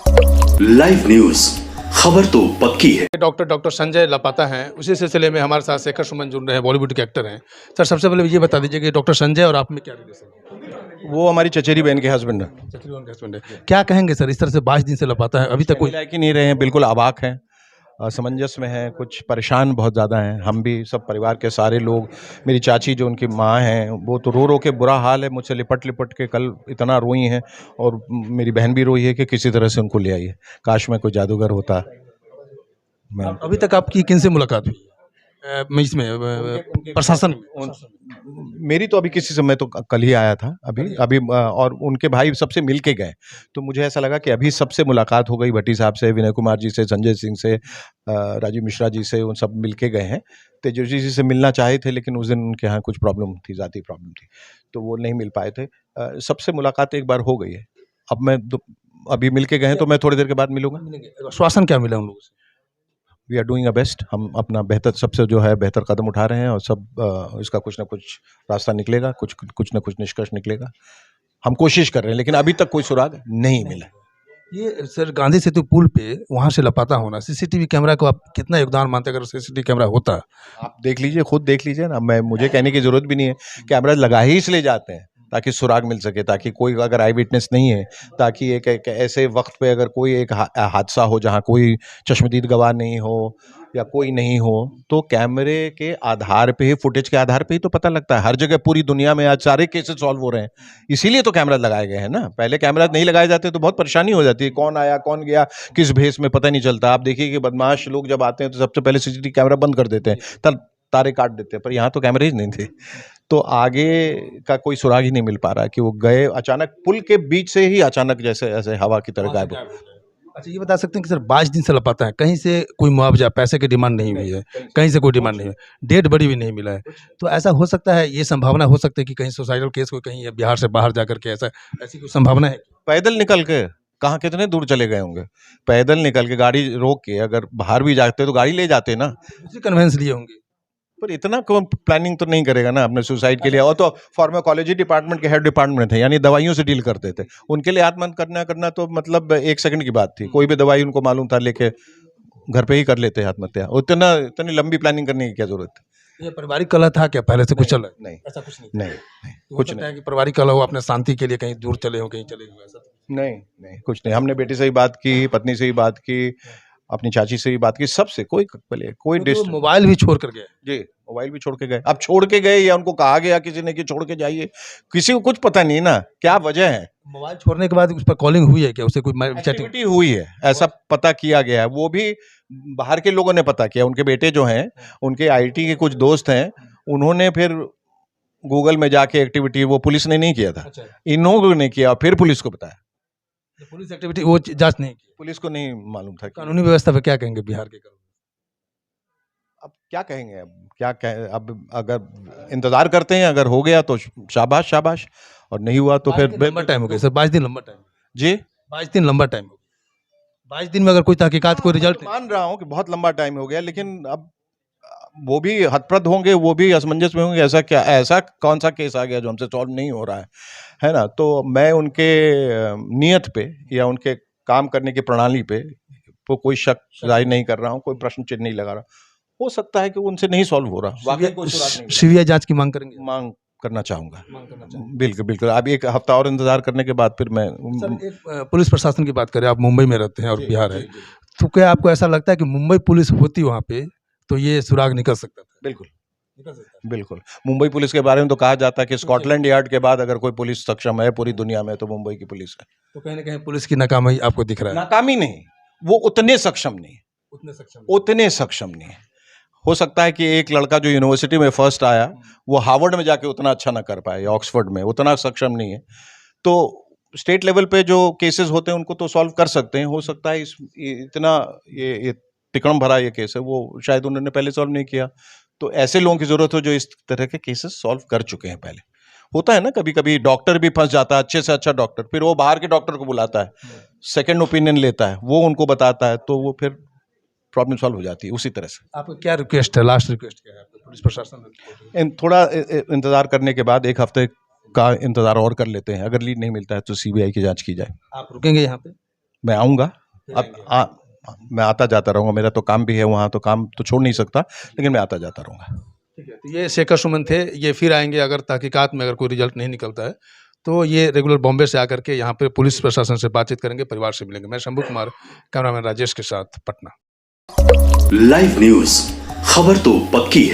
Live news, खबर तो पक्की है। डॉक्टर संजय लापता हैं। उसी सिलसिले में हमारे साथ शेखर सुमन जुड़ रहे हैं, बॉलीवुड के एक्टर हैं। सर, सबसे पहले ये बता दीजिए कि डॉक्टर संजय और आप में क्या रिलेशन है? वो हमारी चचेरी बहन के हस्बैंड है। चतुर्वेद के हस्बैंड है। क्या कहेंगे सर, इस तरह से 22 दिन से लापता है, अभी तक कोई लायक ही नहीं रहे हैं, बिल्कुल अवाक हैं, असमंजस में हैं, कुछ परेशान बहुत ज़्यादा हैं। हम भी सब परिवार के सारे लोग, मेरी चाची जो उनकी माँ हैं वो तो रो रो के बुरा हाल है, मुझसे लिपट लिपट के कल इतना रोई हैं। और मेरी बहन भी रोई है कि किसी तरह से उनको ले आइए। काश मैं कोई जादूगर होता। मैं अभी तक आपकी किन से मुलाकात हुई? मैं इसमें प्रशासन में? मेरी तो अभी किसी से, मैं तो कल ही आया था अभी और उनके भाई सबसे मिल के गए। तो मुझे ऐसा लगा कि अभी सबसे मुलाकात हो गई, भट्टी साहब से, विनय कुमार जी से, संजय सिंह से, राजीव मिश्रा जी से, उन सब मिल के गए हैं। तेजस्वी जी से मिलना चाहे थे लेकिन उस दिन उनके यहाँ कुछ प्रॉब्लम थी, ज़ाती प्रॉब्लम थी, तो वो नहीं मिल पाए थे। सबसे मुलाकात एक बार हो गई है। अब मैं अभी मिल के गए हैं तो मैं थोड़ी देर के बाद मिलूंगा। आश्वासन क्या मिला उन लोगों से? We are doing a best. हम अपना बेहतर, सबसे जो है बेहतर कदम उठा रहे हैं और सब इसका कुछ ना कुछ रास्ता निकलेगा, कुछ ना कुछ निष्कर्ष निकलेगा। हम कोशिश कर रहे हैं लेकिन अभी तक कोई सुराग नहीं मिला। ये सर, गांधी सेतु पुल पे वहाँ से लापता होना, सीसीटीवी कैमरा को आप कितना योगदान मानते हैं? अगर सीसीटीवी कैमरा होता? आप देख लीजिए, खुद देख लीजिए ना, मुझे कहने की जरूरत भी नहीं है। कैमरा लगा ही इसलिए जाते हैं ताकि सुराग मिल सके, ताकि कोई अगर आई विटनेस नहीं है, ताकि एक ऐसे वक्त पे अगर कोई एक हादसा हो जहाँ कोई चश्मदीद गवाह नहीं हो या कोई नहीं हो, तो कैमरे के आधार पे ही, फुटेज के आधार पे ही तो पता लगता है। हर जगह पूरी दुनिया में आज सारे केसेस सॉल्व हो रहे हैं, इसीलिए तो कैमरा लगाए गए हैं ना। पहले कैमरा नहीं लगाए जाते तो बहुत परेशानी हो जाती है, कौन आया कौन गया किस भेष में पता नहीं चलता। आप देखिए कि बदमाश लोग जब आते हैं तो सबसे पहले सीसीटीवी कैमरा बंद कर देते हैं, तब तारे काट देते हैं, पर यहाँ तो कैमरे ही नहीं थे, तो आगे का कोई सुराग ही नहीं मिल पा रहा कि वो गए अचानक, पुल के बीच से ही अचानक जैसे ऐसे हवा की तरह गायब हो। अच्छा, ये बता सकते हैं कि सर 22 दिन से लापता है, कहीं से कोई मुआवजा, पैसे की डिमांड नहीं हुई है, कहीं से कोई डिमांड नहीं है, डेड बॉडी भी नहीं मिला है, तो ऐसा हो सकता है, ये संभावना हो सकती है कि कहीं सुसाइडल केस को, कहीं बिहार से बाहर जाकर के ऐसी कोई संभावना है? पैदल निकल के कहाँ कितने दूर चले गए होंगे, पैदल निकल के गाड़ी रोक के अगर बाहर भी जाते तो गाड़ी ले जाते ना। दूसरी कन्वेंस लिए होंगे, पर इतना कौन प्लानिंग तो नहीं करेगा ना अपने सुसाइड के लिए। और तो फार्माकोलॉजी डिपार्टमेंट के हेड डिपार्टमेंट थे, यानी दवाइयों से डील करते थे, उनके लिए आत्महत्या करना तो मतलब 1 सेकंड की बात थी। कोई भी दवाई उनको मालूम था, लेके घर पे ही कर लेते आत्महत्या। इतनी लंबी प्लानिंग करने की क्या जरूरत है? ये पारिवारिक कलह था क्या पहले से कुछ चल रहा है? नहीं, ऐसा कुछ नहीं, नहीं, तो हो कुछ सकता नहीं, है कि पारिवारिक कलह हो, अपने शांति के लिए कहीं दूर चले हो, कहीं चले हो, ऐसा? नहीं, कुछ नहीं। हमने बेटे से ही बात की, पत्नी से ही बात की, अपनी चाची से ही बात की, सबसे कोई तो मोबाइल भी छोड़ कर गए? जी, मोबाइल भी छोड़ के गए। अब छोड़ के गए या उनको कहा गया किसी ने कि छोड़ के जाइए, किसी को कुछ पता नहीं ना क्या वजह है। मोबाइल छोड़ने के बाद उस पर कॉलिंग हुई है क्या, उससे कोई चैटिंग? एक्टिविटी हुई है ऐसा पता किया गया है, वो भी बाहर के लोगों ने पता किया। उनके बेटे जो हैं, उनके आईटी के कुछ दोस्त हैं, उन्होंने फिर गूगल में जाके एक्टिविटी, वो पुलिस ने नहीं किया था, अच्छा, इन लोगों ने किया, फिर पुलिस को बताया। तो पुलिस एक्टिविटी वो जांच नहीं की? पुलिस को नहीं मालूम था। कानूनी व्यवस्था पे क्या कहेंगे बिहार के? अब क्या कहेंगे, अब अगर इंतजार करते हैं, अगर हो गया तो शाबाश शाबाश, और नहीं हुआ तो फिर लंबा टाइम हो गया सर, 22 दिन लंबा टाइम। जी, 22 दिन लंबा टाइम हो गया। 22 दिन में अगर कोई तहकीकात, कोई रिजल्ट? मान रहा हूँ कि बहुत लंबा टाइम हो गया, लेकिन अब वो भी हतप्रद होंगे, वो भी असमंजस में होंगे। ऐसा कौन सा केस आ गया जो हमसे सॉल्व नहीं हो रहा है ना। तो मैं उनके नियत पे या उनके काम करने की प्रणाली पे वो कोई शक जाहिर नहीं कर रहा हूँ, कोई प्रश्न चिन्ह नहीं लगा रहा। हो सकता है कि उनसे नहीं सॉल्व हो रहा, वाकई कोई सुराग नहीं मिला। सीबीआई जांच की मांग करेंगे? मांग करना चाहूंगा, बिल्कुल बिल्कुल। अब एक हफ्ता और इंतजार करने के बाद फिर मैं सर, एक पुलिस प्रशासन की बात करें, आप मुंबई में रहते हैं और बिहार है, तो क्या आपको ऐसा लगता है कि मुंबई पुलिस होती वहाँ पे तो ये सुराग निकल सकता था? बिल्कुल बिल्कुल। मुंबई पुलिस के बारे में तो कहा जाता है कि स्कॉटलैंड यार्ड के बाद अगर कोई पुलिस सक्षम है पूरी दुनिया में तो मुंबई की पुलिस है। तो कहीं ना कहीं पुलिस की नाकामी आपको दिख रहा है? नाकामी नहीं, वो उतने सक्षम नहीं, उतने सक्षम नहीं। हो सकता है कि एक लड़का जो यूनिवर्सिटी में फर्स्ट आया, वो हार्वर्ड में जाके उतना अच्छा ना कर पाए, ऑक्सफोर्ड में उतना सक्षम नहीं है। तो स्टेट लेवल पे जो केसेस होते हैं उनको तो सॉल्व कर सकते हैं। हो सकता है इतना ये तिकड़म भरा ये केस है, वो शायद उन्होंने पहले सॉल्व नहीं किया। तो ऐसे लोगों की जरूरत हो जो इस तरह के केसेस सॉल्व कर चुके हैं पहले। होता है ना, कभी कभी डॉक्टर भी फंस जाता है, अच्छे से अच्छा डॉक्टर, फिर वो बाहर के डॉक्टर को बुलाता है, सेकंड ओपिनियन लेता है, वो उनको बताता है, तो वो फिर प्रॉब्लम सॉल्व हो जाती है उसी तरह से। आपका क्या रिक्वेस्ट है, लास्ट रिक्वेस्ट क्या है आपका पुलिस प्रशासन? थोड़ा इंतजार करने के बाद 1 हफ्ते का इंतजार और कर लेते हैं, अगर लीड नहीं मिलता है तो सीबीआई की जांच की जाए। आप रुकेंगे यहाँ पे? मैं आऊँगा। अब मैं आता जाता रहूँगा, मेरा तो काम भी है वहाँ, तो काम तो छोड़ नहीं सकता, लेकिन मैं आता जाता रहूँगा। ठीक है, तो ये शेखर सुमन थे, ये फिर आएंगे अगर तहकीकात में अगर कोई रिजल्ट नहीं निकलता है तो ये रेगुलर बॉम्बे से आकर के यहाँ पे पुलिस प्रशासन से बातचीत करेंगे, परिवार से मिलेंगे। मैं शंभू कुमार, कैमरामैन राजेश के साथ, पटना। लाइव न्यूज, खबर तो पक्की है।